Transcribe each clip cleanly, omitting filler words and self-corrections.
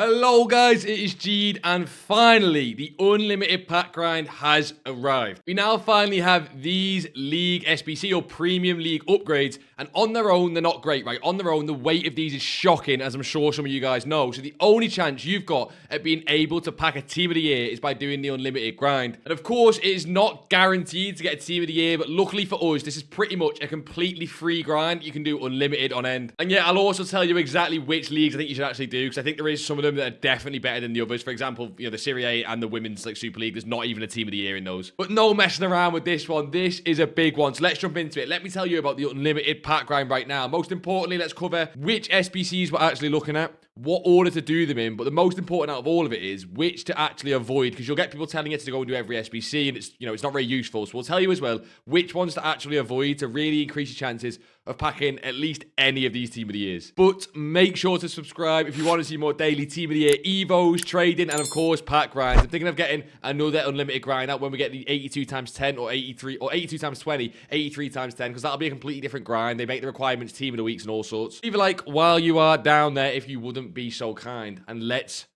Hello guys, it is Jead, and finally the unlimited pack grind has arrived. We now finally have these League SBC or Premium League upgrades, and on their own they're not great, right? On their own the weight of these is shocking, as I'm sure some of you guys know. So the only chance you've got at being able to pack a team of the year is by doing the unlimited grind. And of course it is not guaranteed to get a team of the year, but luckily for us this is pretty much a completely free grind. You can do unlimited on end. And yeah, I'll also tell you exactly which leagues I think you should actually do, because I think there is some of them that are definitely better than the others. For example, the Serie A and the Women's Super League, there's not even a team of the year in those. But no messing around with this one. This is a big one. So let's jump into it. Let me tell you about the unlimited pack grind right now. Most importantly, let's cover which SBCs we're actually looking at, what order to do them in, but the most important out of all of it is which to actually avoid, because you'll get people telling you to go and do every SBC, and it's not very useful. So we'll tell you as well which ones to actually avoid to really increase your chances of packing at least any of these team of the years. But make sure to subscribe if you want to see more daily team of the year evos, trading, and of course pack grinds. I'm thinking of getting another unlimited grind out when we get the 82 times 10 or 83 or 82 times 20, 83 times 10, because that'll be a completely different grind. They make the requirements team of the weeks and all sorts. Leave a like while you are down there if you wouldn't be so kind, and let's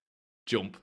jump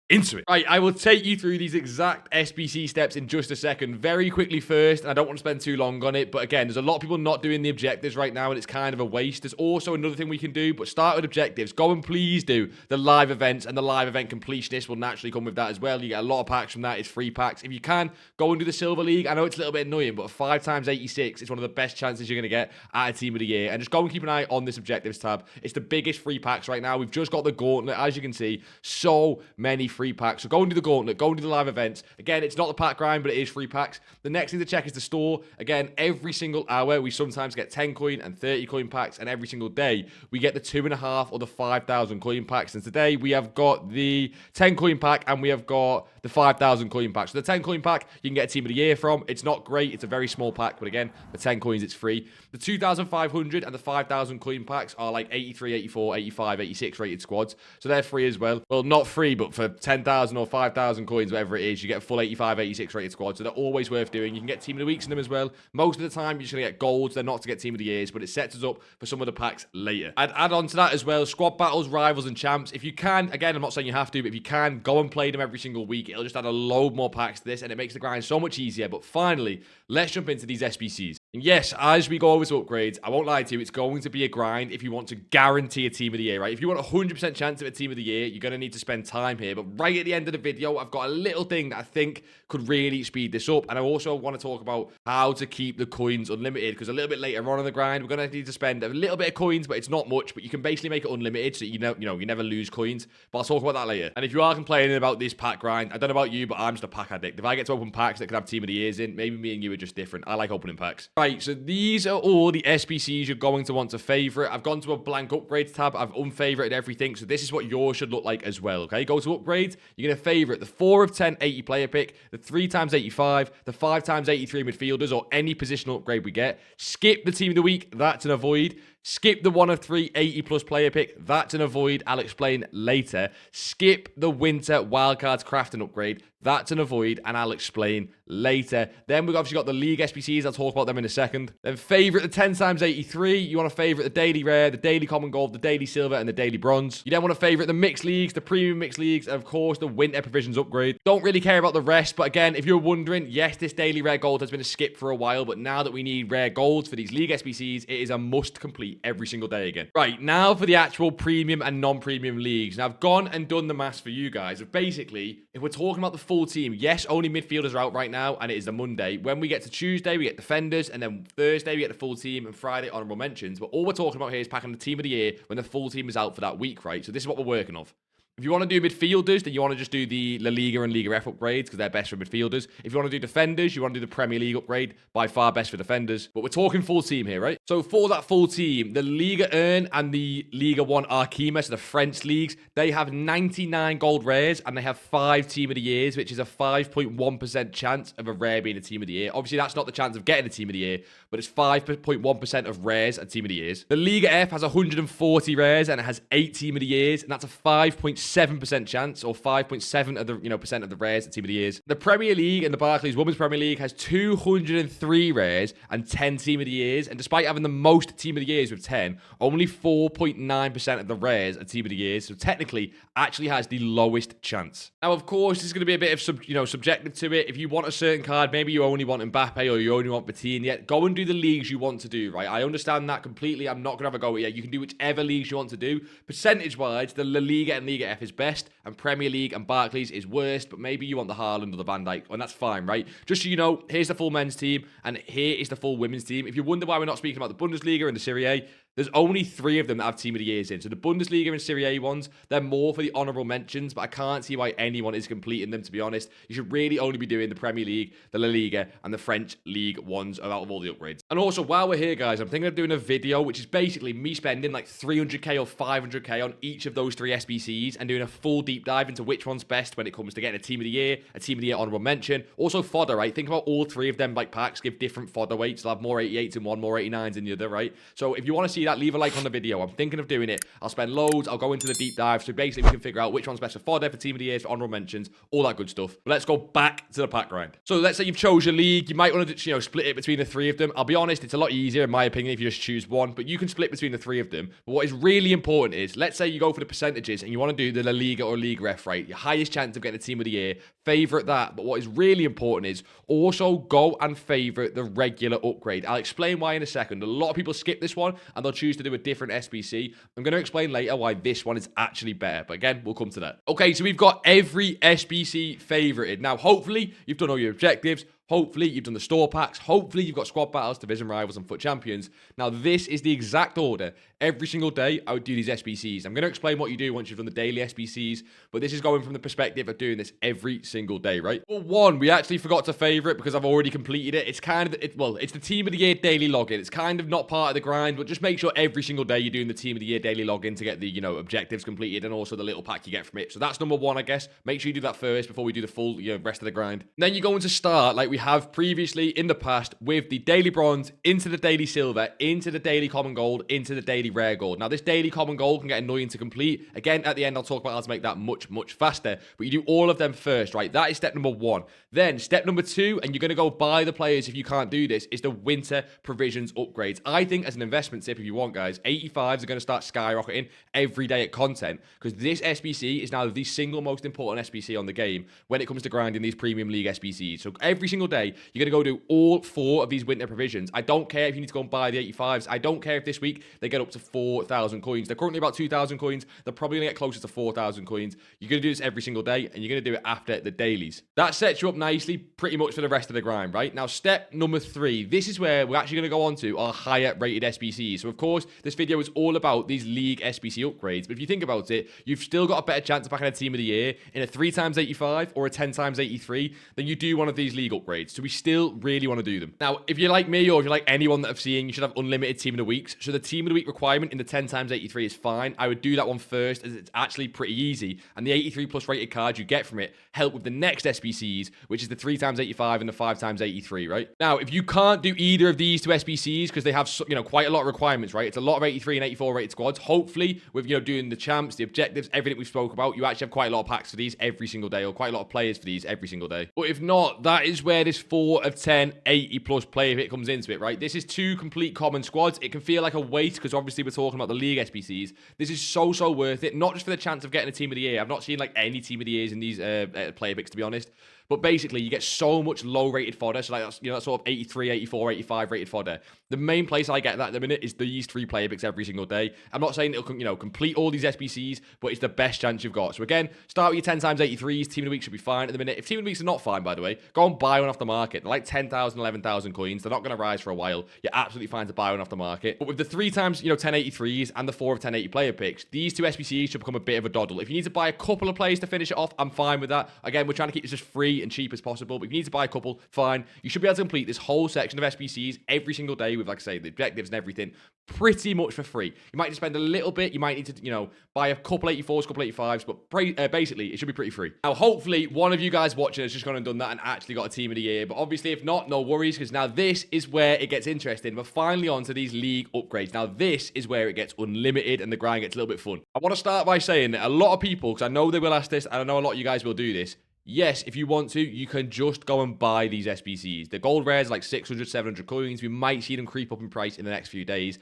into it. Right, I will take you through these exact SBC steps in just a second. Very quickly first, and I don't want to spend too long on it, but again, there's a lot of people not doing the objectives right now, and it's kind of a waste. There's also another thing we can do, but start with objectives. Go and please do the live events, and the live event completionist will naturally come with that as well. You get a lot of packs from that. It's free packs. If you can, go and do the Silver League. I know it's a little bit annoying, but 5 times 86 is one of the best chances you're going to get at a team of the year. And just go and keep an eye on this objectives tab. It's the biggest free packs right now. We've just got the Gauntlet. As you can see, so many free packs. So go and do the Gauntlet, go and do the live events. Again, it's not the pack grind, but it is free packs. The next thing to check is the store. Again, every single hour, we sometimes get 10 coin and 30 coin packs, and every single day, we get the 2.5 or the 5,000 coin packs. And today, we have got the 10 coin pack, and we have got the 5,000 coin pack. So the 10 coin pack, you can get a team of the year from. It's not great. It's a very small pack, but again, the 10 coins, it's free. The 2,500 and the 5,000 coin packs are like 83, 84, 85, 86 rated squads. So they're free as well. Well, not free, but for 10,000 or 5,000 coins, whatever it is, you get a full 85, 86 rated squad. So they're always worth doing. You can get team of the weeks in them as well. Most of the time, you're just going to get golds. They're not to get team of the years, but it sets us up for some of the packs later. I'd add on to that as well, squad battles, rivals, and champs. If you can, again, I'm not saying you have to, but if you can, go and play them every single week. It'll just add a load more packs to this, and it makes the grind so much easier. But finally, let's jump into these SBCs. And yes, as we go over to upgrades, I won't lie to you, it's going to be a grind if you want to guarantee a team of the year, right? If you want a 100% chance of a team of the year, you're going to need to spend time here. But right at the end of the video, I've got a little thing that I think could really speed this up. And I also want to talk about how to keep the coins unlimited, because a little bit later on in the grind, we're going to need to spend a little bit of coins, but it's not much. But you can basically make it unlimited, so you never lose coins. But I'll talk about that later. And if you are complaining about this pack grind, I don't know about you, but I'm just a pack addict. If I get to open packs that can have team of the years in, maybe me and you are just different. I like opening packs. Right, so these are all the SBCs you're going to want to favorite. I've gone to a blank upgrades tab. I've unfavorited everything. So this is what yours should look like as well, okay? Go to upgrades. You're going to favorite the 4 of 10 80 player pick, the 3 times 85, the 5 times 83 midfielders, or any positional upgrade we get. Skip the team of the week. That's an avoid. Skip the 1 of 3 80 plus player pick. That's an avoid. I'll explain later. Skip the winter wildcards crafting upgrade. That's an avoid, and I'll explain later. Then we've obviously got the league SBCs. I'll talk about them in a second. Then favorite the 10 times 83. You want to favorite the daily rare, the daily common gold, the daily silver, and the daily bronze. You then want to favorite the mixed leagues, the premium mixed leagues, and of course the winter provisions upgrade. Don't really care about the rest, but again, if you're wondering, yes, this daily rare gold has been a skip for a while, but now that we need rare golds for these league SBCs, it is a must complete every single day again. Right, now for the actual premium and non-premium leagues. Now I've gone and done the maths for you guys of basically, if we're talking about the full team, yes, only midfielders are out right now, and it is a Monday. When we get to Tuesday, we get defenders, and then Thursday, we get the full team, and Friday, honorable mentions. But all we're talking about here is packing the team of the year when the full team is out for that week, right? So this is what we're working off. If you want to do midfielders, then you want to just do the La Liga and Liga F upgrades because they're best for midfielders. If you want to do defenders, you want to do the Premier League upgrade, by far best for defenders. But we're talking full team here, right? So for that full team, the Liga Earn and the Liga 1 Arkema, so the French leagues, they have 99 gold rares and they have 5 team of the years, which is a 5.1% chance of a rare being a team of the year. Obviously, that's not the chance of getting a team of the year, but it's 5.1% of rares and team of the years. The Liga F has 140 rares and it has 8 team of the years, and that's a 5.6 5.7% chance, or 5.7 of the percent of the rares at Team of the Years. The Premier League and the Barclays Women's Premier League has 203 rares and 10 Team of the Years, and despite having the most Team of the Years with 10, only 4.9% of the rares are Team of the Years, so technically actually has the lowest chance. Now, of course, this is going to be a bit of subjective to it. If you want a certain card, maybe you only want Mbappe or you only want Vitinha, go and do the leagues you want to do, right? I understand that completely. I'm not going to have a go at it. You can do whichever leagues you want to do. Percentage-wise, the La Liga and Liga F is best, and Premier League and Barclays is worst, but maybe you want the Haaland or the Van Dijk, and that's fine, right? Just so you know, here's the full men's team, and here is the full women's team. If you wonder why we're not speaking about the Bundesliga and the Serie A, there's only 3 of them that have Team of the Years in. So the Bundesliga and Serie A ones, they're more for the honourable mentions, but I can't see why anyone is completing them, to be honest. You should really only be doing the Premier League, the La Liga, and the French League ones out of all the upgrades. And also, while we're here, guys, I'm thinking of doing a video, which is basically me spending like 300k or 500k on each of those 3 SBCs and doing a full deep dive into which one's best when it comes to getting a Team of the Year, a Team of the Year honourable mention. Also, fodder, right? Think about all 3 of them like packs give different fodder weights. They'll have more 88s in one, more 89s in the other, right? So if you want to see that, leave a like on the video. I'm thinking of doing it. I'll spend loads. I'll go into the deep dive. So basically, we can figure out which one's best for fodder, for Team of the Year, for honourable mentions, all that good stuff. But let's go back to the pack grind. So let's say you've chose your league. You might want to, split it between the 3 of them. I'll be honest, it's a lot easier, in my opinion, if you just choose one. But you can split between the 3 of them. But what is really important is, let's say you go for the percentages and you want to do the La Liga or Liga F, right? Your highest chance of getting a Team of the Year. Favourite that. But what is really important is also go and favourite the regular upgrade. I'll explain why in a second. A lot of people skip this one and they'll choose to do a different SBC. I'm going to explain later why this one is actually better. But again, we'll come to that. Okay, so we've got every SBC favorited. Now, hopefully, you've done all your objectives. Hopefully, you've done the store packs. Hopefully, you've got squad battles, division rivals, and foot champions. Now, this is the exact order. Every single day, I would do these SBCs. I'm going to explain what you do once you've done the daily SBCs, but this is going from the perspective of doing this every single day, right? Well, one, we actually forgot to favorite because I've already completed it. It's kind of, it's the Team of the Year daily login. It's kind of not part of the grind, but just make sure every single day you're doing the Team of the Year daily login to get the, objectives completed and also the little pack you get from it. So that's number one, I guess. Make sure you do that first before we do the full, rest of the grind. And then you're going to start like we have previously in the past with the daily bronze into the daily silver, into the daily common gold, into the daily rare gold. Now, this daily common gold can get annoying to complete. Again, at the end, I'll talk about how to make that much, much faster. But you do all of them first, right? That is step number one. Then step number two, and you're going to go buy the players if you can't do this, is the winter provisions upgrades. I think as an investment tip, if you want, guys, 85s are going to start skyrocketing every day at content because this SBC is now the single most important SBC on the game when it comes to grinding these premium league SBCs. So every single day, you're going to go do all 4 of these winter provisions. I don't care if you need to go and buy the 85s. I don't care if this week they get up to 4,000 coins. They're currently about 2,000 coins. They're probably going to get closer to 4,000 coins. You're going to do this every single day, and you're going to do it after the dailies. That sets you up nicely pretty much for the rest of the grind, right? Now, step number 3. This is where we're actually going to go on to our higher rated SBCs. So, of course, this video is all about these league SBC upgrades. But if you think about it, you've still got a better chance of backing a Team of the Year in a 3x85 or a 10x83 than you do one of these league upgrades. So we still really want to do them. Now, if you're like me or if you're like anyone that I've seen, you should have unlimited Team of the Weeks. So the Team of the Week requirement in the 10x83 is fine. I would do that one first as it's actually pretty easy. And the 83 plus rated cards you get from it help with the next SBCs, which is the 3x85 and the 5x83, right? Now, if you can't do either of these 2 SBCs because they have, quite a lot of requirements, right? It's a lot of 83 and 84 rated squads. Hopefully, with, doing the champs, the objectives, everything we spoke about, you actually have quite a lot of packs for these every single day or quite a lot of players for these every single day. But if not, that is where this 4 of 10, 80 plus player hit comes into it, right? This is 2 complete common squads. It can feel like a waste because obviously we're talking about the league SBCs. This is so worth it, not just for the chance of getting a Team of the Year. I've not seen like any Team of the Years in these player picks, to be honest. But basically, you get so much low-rated fodder. So, like, that's, that sort of 83, 84, 85 rated fodder. The main place I get that at the minute is these 3 player picks every single day. I'm not saying it'll, complete all these SBCs, but it's the best chance you've got. So, again, start with your 10x83s. Team of the Week should be fine at the minute. If Team of the Weeks are not fine, by the way, go and buy one off the market. They're like 10,000, 11,000 coins. They're not going to rise for a while. You're absolutely fine to buy one off the market. But with the 3x, 1083s and the 4 of 1080 player picks, these 2 SBCs should become a bit of a doddle. If you need to buy a couple of players to finish it off, I'm fine with that. Again, we're trying to keep this as free free and cheap as possible. But if you need to buy a couple, fine. You should be able to complete this whole section of SBCs every single day with, like I say, the objectives and everything pretty much for free. You might need to spend a little bit. You might need to, you know, buy a couple 84s, couple 85s, but basically, it should be pretty free. Now, hopefully, one of you guys watching has just gone and done that and actually got a team of the year. But obviously, if not, no worries, because now this is where it gets interesting. We're finally on to these league upgrades. Now, this is where it gets unlimited and the grind gets a little bit fun. I want to start by saying that a lot of people, because I know they will ask this, and I know a lot of you guys will do this, yes, if you want to, you can just go and buy these SBCs. The gold rares are like 600, 700 coins. We might see them creep up in price in the next few days.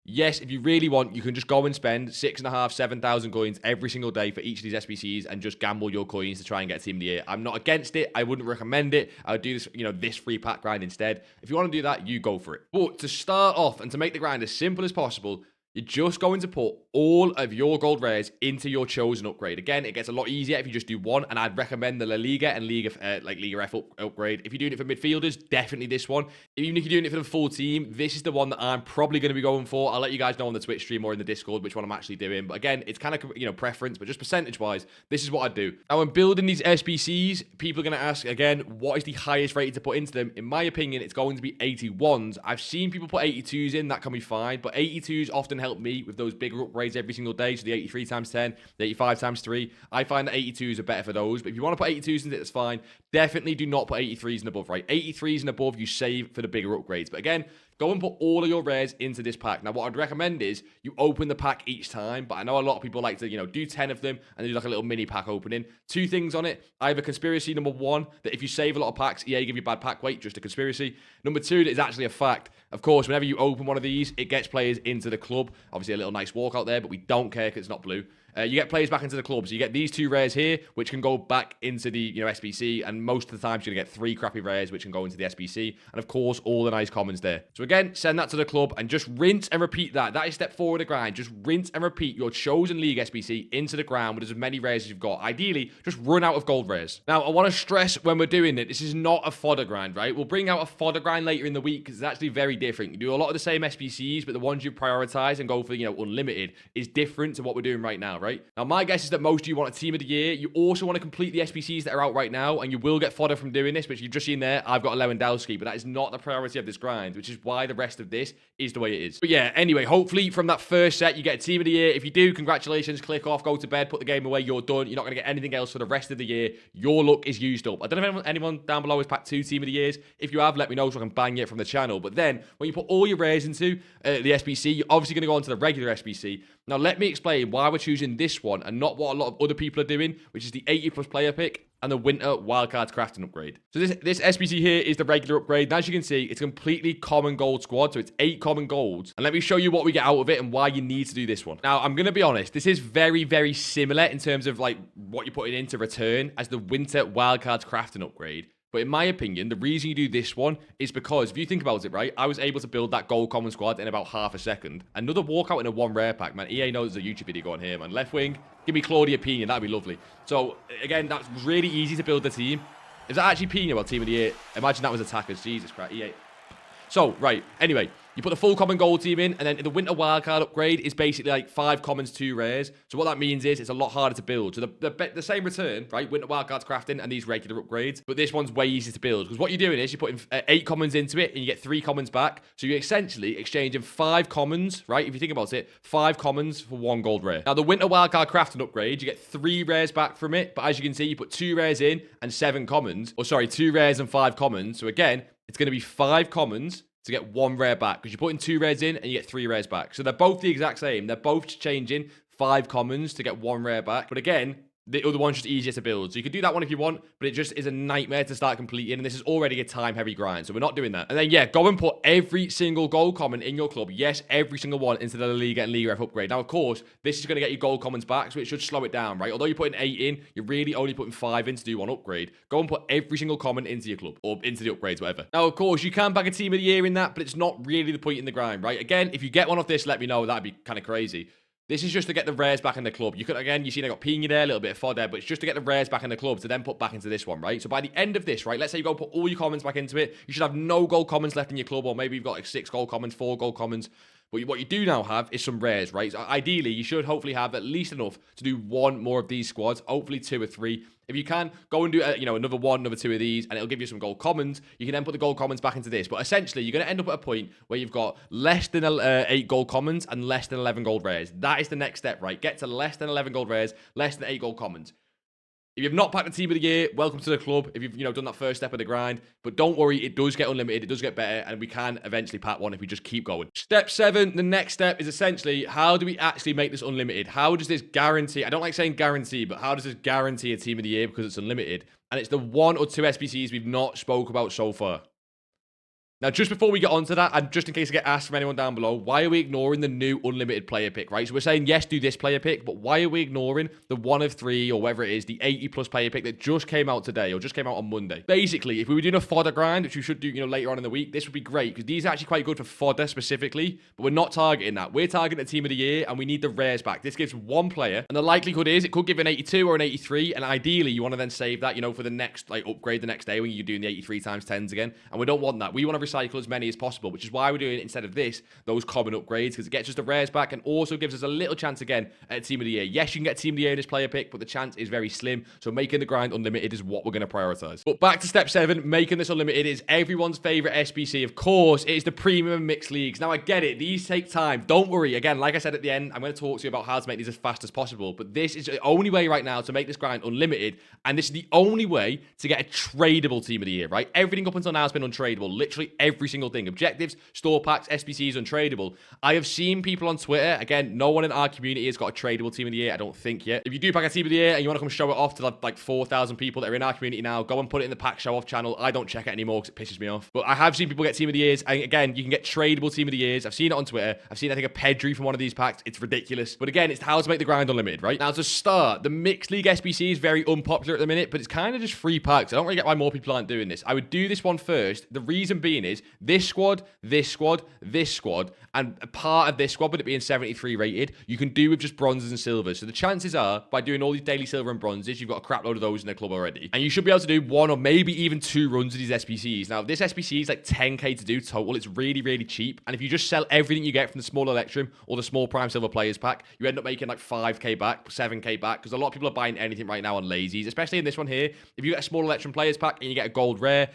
Yes, if you really want, you can just go and spend 6,500, 7,000 coins every single day for each of these SBCs and just gamble your coins to try and get a team of the year. I'm not against it. I wouldn't recommend it. I would do this, you know, this free pack grind instead. If you want to do that, you go for it. But to start off and to make the grind as simple as possible, you're just going to put all of your gold rares into your chosen upgrade. Again, it gets a lot easier if you just do one, and I'd recommend the La Liga and Liga F upgrade. If you're doing it for midfielders, definitely this one. Even if you're doing it for the full team, this is the one that I'm probably going to be going for. I'll let you guys know on the Twitch stream or in the Discord which one I'm actually doing. But again, it's kind of, you know, preference, but just percentage-wise, this is what I do. Now, when building these SBCs, people are going to ask, again, what is the highest rated to put into them? In my opinion, it's going to be 81s. I've seen people put 82s in. That can be fine, but 82s often help me with those bigger upgrades every single day. So the 83 times 10, the 85 times 3. I find that 82s are better for those. But if you want to put 82s in it, that's fine. Definitely do not put 83s and above, right? 83s and above, you save for the bigger upgrades. But again, go and put all of your rares into this pack. Now, what I'd recommend is you open the pack each time, but I know a lot of people like to, you know, do 10 of them and do like a little mini pack opening. Two things on it. I have a conspiracy, number one, that if you save a lot of packs, EA give you bad pack weight, just a conspiracy. Number two, that is actually a fact. Of course, whenever you open one of these, it gets players into the club. Obviously, a little nice walkout there, but we don't care because it's not blue. You get players back into the club. So you get these two rares here, which can go back into the, you know, SBC. And most of the time, you're going to get 3 crappy rares, which can go into the SBC. And of course, all the nice commons there. So again, send that to the club and just rinse and repeat that. That is step 4 of the grind. Just rinse and repeat your chosen league SBC into the ground with as many rares as you've got. Ideally, just run out of gold rares. Now, I want to stress when we're doing it, this is not a fodder grind, right? We'll bring out a fodder grind later in the week because it's actually very different. You do a lot of the same SBCs, but the ones you prioritize and go for, you know, unlimited is different to what we're doing right now, right? Now, my guess is that most of you want a team of the year. You also want to complete the SBCs that are out right now, and you will get fodder from doing this, which you've just seen there. I've got a Lewandowski, but that is not the priority of this grind, which is why the rest of this is the way it is. But yeah, anyway, hopefully from that first set, you get a team of the year. If you do, congratulations, click off, go to bed, put the game away, you're done. You're not going to get anything else for the rest of the year. Your luck is used up. I don't know if anyone down below has packed 2 team of the years. If you have, let me know so I can bang it from the channel. But then, when you put all your rares into the SBC, you're obviously going to go onto the regular SBC. Now, let me explain why we're choosing this one and not what a lot of other people are doing, which is the 80+ player pick and the winter wildcards crafting upgrade. So this SBC here is the regular upgrade. And as you can see, it's a completely common gold squad. So it's 8 common golds. And let me show you what we get out of it and why you need to do this one. Now, I'm going to be honest. This is very, very similar in terms of like what you're putting in to return as the winter wildcards crafting upgrade. But in my opinion, the reason you do this one is because if you think about it, right, I was able to build that gold common squad in about half a second. Another walkout in a 1 rare pack, man. EA knows there's a YouTube video going here, man. Left wing, give me Claudia Pina. That'd be lovely. So, again, that's really easy to build the team. Is that actually Pina, well, team of the year? Imagine that was attackers. Jesus Christ, EA. So, right, anyway. You put the full common gold team in, and then the winter wildcard upgrade is basically like 5 commons, 2 rares. So what that means is it's a lot harder to build. So the same return, right? Winter wildcards crafting and these regular upgrades. But this one's way easier to build. Because what you're doing is you're putting 8 commons into it, and you get 3 commons back. So you're essentially exchanging 5 commons, right? If you think about it, 5 commons for 1 gold rare. Now, the winter wildcard crafting upgrade, you get 3 rares back from it. But as you can see, you put 2 rares in and 7 commons. Or sorry, 2 rares and 5 commons. So again, it's going to be 5 commons to get 1 rare back, because you're putting 2 rares in and you get 3 rares back. So they're both the exact same. They're both changing 5 commons to get 1 rare back. But again, the other one's just easier to build. So you can do that one if you want, but it just is a nightmare to start completing. And this is already a time-heavy grind, so we're not doing that. And then, yeah, go and put every single gold common in your club. Yes, every single one into the La Liga and Liga F upgrade. Now, of course, this is going to get you gold commons back, so it should slow it down, right? Although you're putting 8 in, you're really only putting 5 in to do 1 upgrade. Go and put every single common into your club, or into the upgrades, whatever. Now, of course, you can bag a team of the year in that, but it's not really the point in the grind, right? Again, if you get one of this, let me know. That'd be kind of crazy. This is just to get the rares back in the club. You could, again, you see I got Pina there, a little bit of fodder, but it's just to get the rares back in the club to then put back into this one, right? So by the end of this, right, let's say you go put all your commons back into it, you should have no gold commons left in your club, or maybe you've got like 6 gold commons, 4 gold commons. But what you do now have is some rares, right? So ideally, you should hopefully have at least enough to do one more of these squads, hopefully 2 or 3. If you can, go and do, another 1, another 2 of these, and it'll give you some gold commons. You can then put the gold commons back into this. But essentially, you're going to end up at a point where you've got less than 8 gold commons and less than 11 gold rares. That is the next step, right? Get to less than 11 gold rares, less than 8 gold commons. If you've not packed the team of the year, welcome to the club. If you've done that first step of the grind, but don't worry, it does get unlimited, it does get better, and we can eventually pack one if we just keep going. Step 7, the next step is essentially how do we actually make this unlimited? How does this guarantee? I don't like saying guarantee, but how does this guarantee a team of the year because it's unlimited? And it's the 1 or 2 SBCs we've not spoke about so far. Now, just before we get onto that, and just in case I get asked from anyone down below, why are we ignoring the new unlimited player pick, right? So we're saying, yes, do this player pick, but why are we ignoring the 1 of 3 or whatever it is, the 80+ player pick that just came out today or just came out on Monday? Basically, if we were doing a fodder grind, which we should do, later on in the week, this would be great because these are actually quite good for fodder specifically, but we're not targeting that. We're targeting the team of the year and we need the rares back. This gives 1 player, and the likelihood is it could give an 82 or an 83, and ideally you want to then save that, for the next upgrade the next day when you're doing the 83 times 10s again, and we don't want that. We want to recycle as many as possible, which is why we're doing, instead of this, those common upgrades, because it gets us the rares back and also gives us a little chance again at Team of the Year. Yes, you can get Team of the Year in this player pick, but the chance is very slim, so making the grind unlimited is what we're going to prioritize. But back to step 7, making this unlimited is everyone's favorite SBC. Of course, it is the premium mixed leagues. Now, I get it. These take time. Don't worry. Again, like I said at the end, I'm going to talk to you about how to make these as fast as possible, but this is the only way right now to make this grind unlimited, and this is the only way to get a tradable Team of the Year, right? Everything up until now has been untradeable. Literally every single thing. Objectives, store packs, SBCs, untradeable. I have seen people on Twitter, again, no one in our community has got a tradable Team of the Year, I don't think yet. If you do pack a Team of the Year and you want to come show it off to like 4,000 people that are in our community now, go and put it in the pack show off channel. I don't check it anymore because it pisses me off. But I have seen people get Team of the Years, and again, you can get tradable Team of the Years. I've seen it on Twitter. I've seen, I think, a Pedri from one of these packs. It's ridiculous. But again, it's how to make the grind unlimited, right? Now, to start, the Mixed League SBC is very unpopular at the minute, but it's kind of just free packs. I don't really get why more people aren't doing this. I would do this one first. The reason being is this squad, this squad, this squad, and a part of this squad, with it being 73 rated, you can do with just bronzes and silvers. So the chances are, by doing all these daily silver and bronzes, you've got a crap load of those in the club already. And you should be able to do 1 or maybe even 2 runs of these SBCs. Now, this SBC is like 10k to do total. It's really, really cheap. And if you just sell everything you get from the small Electrum or the small Prime Silver Players Pack, you end up making like 5k back, 7k back, because a lot of people are buying anything right now on lazies, especially in this one here. If you get a small Electrum Players Pack and you get a gold rare,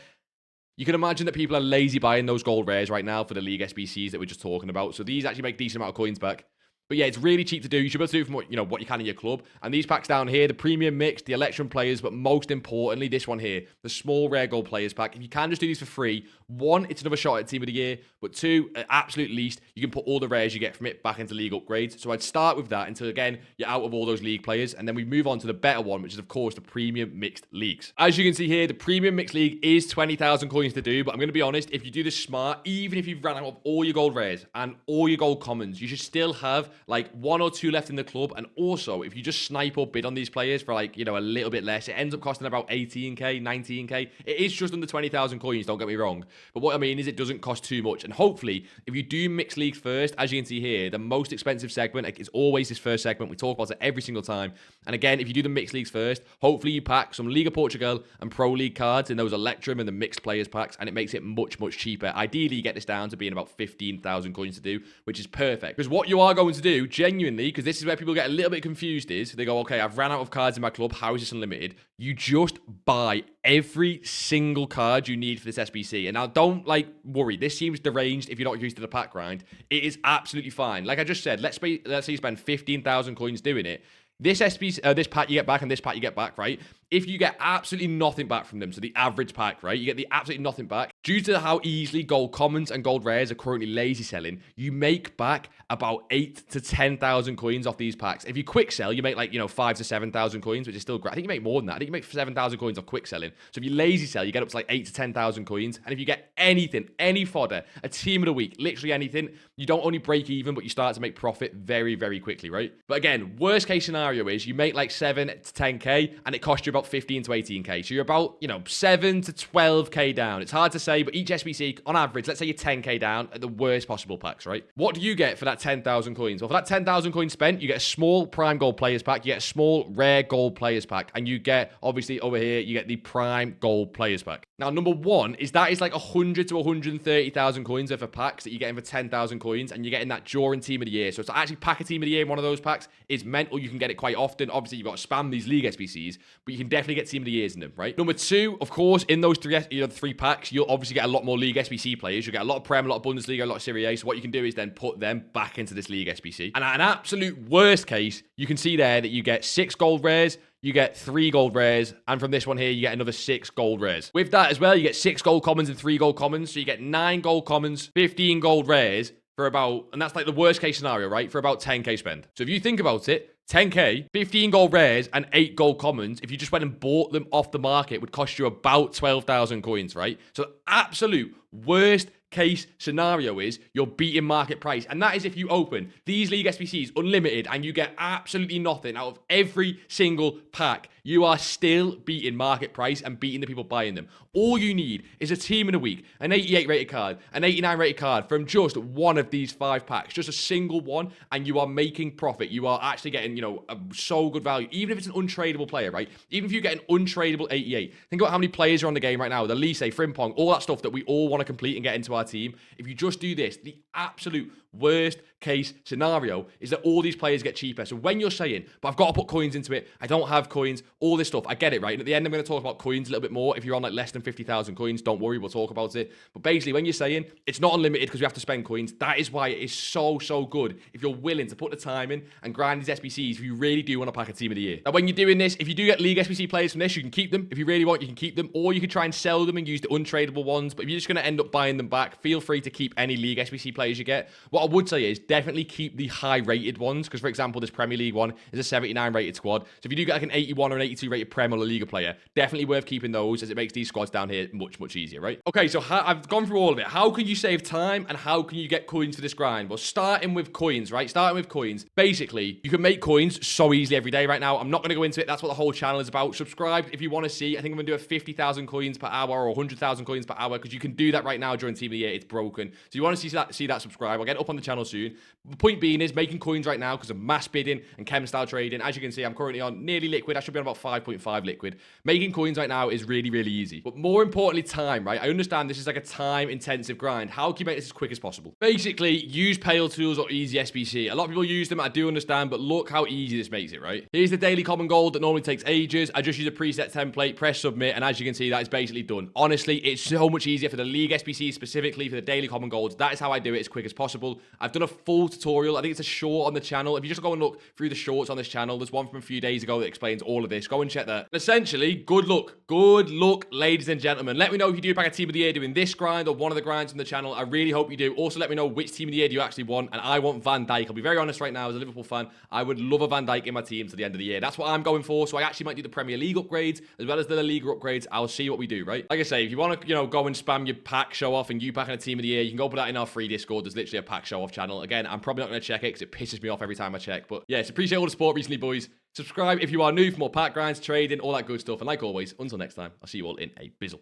you can imagine that people are lazy buying those gold rares right now for the league SBCs that we're just talking about. So these actually make a decent amount of coins back. But yeah, it's really cheap to do. You should be able to do it from what you can in your club. And these packs down here, the premium mix, the Electrum players, but most importantly, this one here, the small rare gold players pack. If you can just do these for free, 1, it's another shot at Team of the Year, but 2, at absolute least, you can put all the rares you get from it back into league upgrades. So I'd start with that until, again, you're out of all those league players, and then we move on to the better one, which is, of course, the premium mixed leagues. As you can see here, the premium mixed league is 20,000 coins to do, but I'm going to be honest, if you do this smart, even if you've ran out of all your gold rares and all your gold commons, you should still have like 1 or 2 left in the club. And also, if you just snipe or bid on these players for like, a little bit less, it ends up costing about 18k, 19k. It is just under 20,000 coins, don't get me wrong. But what I mean is it doesn't cost too much. And hopefully, if you do mixed leagues first, as you can see here, the most expensive segment is always this first segment. We talk about it every single time. And again, if you do the mixed leagues first, hopefully you pack some Liga Portugal and Pro League cards in those Electrum and the mixed players packs, and it makes it much, much cheaper. Ideally, you get this down to being about 15,000 coins to do, which is perfect. Because what you are going to do, genuinely, because this is where people get a little bit confused, is they go, okay, I've ran out of cards in my club. How is this unlimited? You just buy every single card you need for this SBC. And now don't worry. This seems deranged if you're not used to the pack grind. It is absolutely fine. Like I just said, let's say you spend 15,000 coins doing it. This SBC, this pack you get back and this pack you get back, right? If you get absolutely nothing back from them, so the average pack, right? You get the absolutely nothing back. Due to how easily gold commons and gold rares are currently lazy selling, you make back about 8 to 10,000 coins off these packs. If you quick sell, you make 5 to 7,000 coins, which is still great. I think you make more than that. I think you make 7,000 coins off quick selling. So if you lazy sell, you get up to 8 to 10,000 coins. And if you get anything, any fodder, a team of the week, literally anything, you don't only break even, but you start to make profit very, very quickly, right? But again, worst case scenario is you make 7 to 10k and it costs you about about 15 to 18k. So you're about, 7 to 12k down. It's hard to say, but each SBC, on average, let's say you're 10k down at the worst possible packs, right? What do you get for that 10,000 coins? Well, for that 10,000 coins spent, you get a small prime gold players pack, you get a small rare gold players pack, and you get, obviously, over here, you get the prime gold players pack. Now, number one is that is like 100 to 130,000 coins worth of packs that you're getting for 10,000 coins, and you're getting that during Team of the Year. So to actually pack a Team of the Year in one of those packs is mental. You can get it quite often. Obviously, you've got to spam these league SBCs, but you can definitely get Team of the Years in them, right? Number two, of course, in those three packs, you'll obviously get a lot more league SBC players. You'll get a lot of Prem, a lot of Bundesliga, a lot of Serie A. So what you can do is then put them back into this league SBC. And at an absolute worst case, you can see there that you get 6 gold rares, you get 3 gold rares, and from this one here, you get another 6 gold rares. With that as well, you get 6 gold commons and 3 gold commons, so you get 9 gold commons, 15 gold rares for about, and that's like the worst case scenario, right? For about 10k spend. So if you think about it, 10k, 15 gold rares, and 8 gold commons, if you just went and bought them off the market, would cost you about 12,000 coins, right? So absolute worst case scenario is you're beating market price, and that is if you open these league SBCs unlimited and you get absolutely nothing out of every single pack. You are still beating market price and beating the people buying them. All you need is a team in a week, an 88 rated card, an 89 rated card from just one of these 5 packs, just a single one, and you are making profit. You are actually getting, a so good value, even if it's an untradeable player, right? Even if you get an untradeable 88. Think about how many players are on the game right now, the Lise, Frimpong, all that stuff that we all want to complete and get into our team. If you just do this, the absolute worst case scenario is that all these players get cheaper. So when you're saying, but I've got to put coins into it, I don't have coins, all this stuff, I get it, right? And at the end, I'm going to talk about coins a little bit more. If you're on like less than 50,000 coins, don't worry, we'll talk about it. But basically, when you're saying it's not unlimited because we have to spend coins, that is why it is so good if you're willing to put the time in and grind these SBCs if you really do want to pack a Team of the Year. Now, when you're doing this, if you do get league SBC players from this, you can keep them. If you really want, you can keep them, or you can try and sell them and use the untradeable ones. But if you're just going to end up buying them back, feel free to keep any league SBC players you get. What I would say is definitely keep the high-rated ones, because, for example, this Premier League one is a 79 rated squad. So if you do get like an 81 or an 82 rated Prem or La Liga player, definitely worth keeping those, as it makes these squads down here much easier, right? Okay, so I've gone through all of it. How can you save time and how can you get coins for this grind? Well, starting with coins, right? Starting with coins. Basically, you can make coins so easily every day right now. I'm not going to go into it. That's what the whole channel is about. Subscribe if you want to see. I think I'm going to do a 50,000 coins per hour or 100,000 coins per hour, because you can do that right now during Team of the Year. It's broken. So you want to see that, subscribe. I'll get it up on the channel soon. The point being is making coins right now because of mass bidding and chem style trading. As you can see, I'm currently on nearly liquid. I should be on about 5.5 liquid. Making coins right now is really easy. But more importantly, time, right? I understand this is like a time-intensive grind. How can you make this as quick as possible? Basically, use Pale Tools or Easy SBC. A lot of people use them, I do understand, but look how easy this makes it, right? Here's the daily common gold that normally takes ages. I just use a preset template, press submit, and as you can see, that is basically done. Honestly, it's so much easier for the league SBC, specifically for the daily common golds. That is how I do it as quick as possible. I've done a full tutorial. I think it's a short on the channel. If you just go and look through the shorts on this channel, there's one from a few days ago that explains all of this. Go and check that. And essentially, good luck. Good luck, ladies and gentlemen. Let me know if you do back a Team of the Year doing this grind or one of the grinds on the channel. I really hope you do. Also, let me know which Team of the Year do you actually want. And I want Van Dijk. I'll be very honest right now, as a Liverpool fan, I would love a Van Dijk in my team to the end of the year. That's what I'm going for. So I actually might do the Premier League upgrades as well as the La Liga upgrades. I'll see what we do, right? Like I say, if you want to, go and spam your pack show off and you packing a Team of the Year, you can go put that in our free Discord. There's literally a pack show off channel. Again, I'm probably not going to check it because it pisses me off every time I check. But yes, appreciate all the support recently, boys. Subscribe if you are new for more pack grinds, trading, all that good stuff. And like always, until next time, I'll see you all in a bizzle.